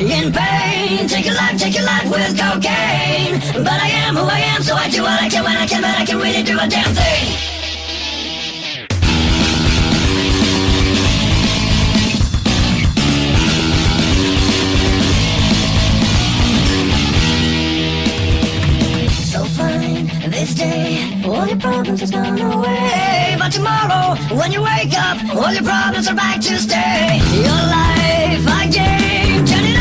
in pain. Take your life with cocaine. But I am who I am, so I do what I can when I can, but I can really do a damn thing. This day, all your problems have gone away. But tomorrow, when you wake up, all your problems are back to stay. Your life, like Jane, turn it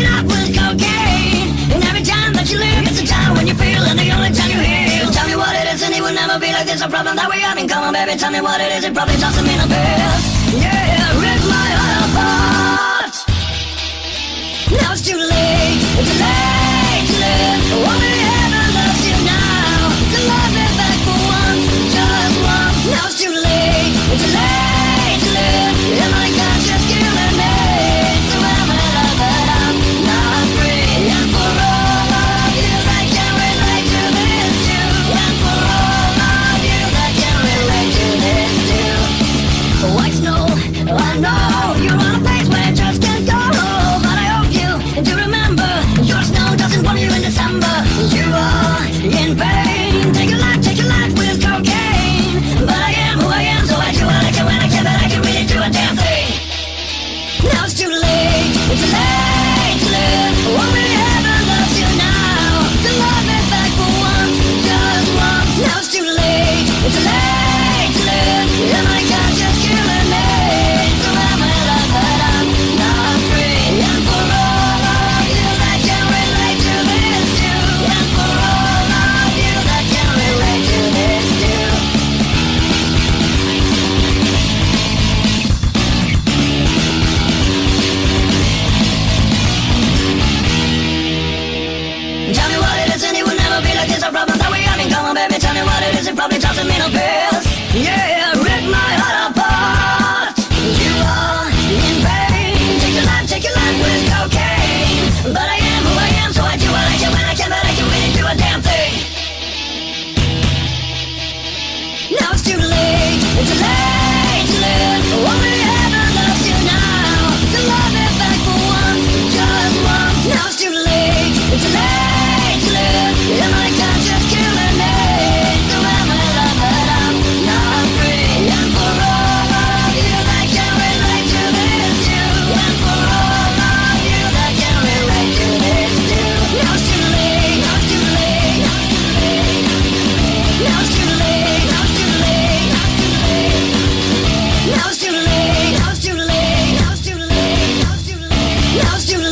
up with cocaine. And every time that you live, it's a time when you feel, and the only time you heal. Tell me what it is, and it will never be like this. A problem that we have in common, baby. Tell me what it is, it probably doesn't mean a bit. Yeah, rip my heart apart. Now it's too late, it's too late to live. Only heaven loves you now. To love me back for once, just once. Now it's too late to live. And my conscience killing me. So I'm in love, but I'm not free. And for all of you that can relate to this too. And for all of you that can relate to this too. White snow, I know you're on a place where you just can't go. But I hope you do remember, your snow doesn't warm you in December. You are in pain. Take your life with cocaine. But I am who I am, so I do what I can when I can, but I can really do a damn thing. Now it's too late to live. Only heaven loves you now. To love me back for once, just once. Now it's too late to live. And my conscience killing me. So I'm in love, but I'm not free. And for all of you that can relate to this too. And for all of you that can relate to this too. Tell me what it is, and it will never be like this. A problem that we have in common, baby. Tell me what it is, it probably doesn't mean a bit. Yeah, rip my heart apart. You are in pain. Take your life with cocaine. But I am who I am, so I do what I can when I can, but I can really do a damn thing. Now it's too late to live. Only heaven loves you now. To love me back for once, just once. Now it's too late to live. And my conscience killing me. So I'm in love, but I'm not free. And for all of you that can relate to this too. And for all of you that can relate to this too. Now it's too late. Now it's too late. Now it's too late. Now it's too late. Now it's too late. Now it's too late. Now it's too late. Now it's too late. Now it's too late. Now it's too late.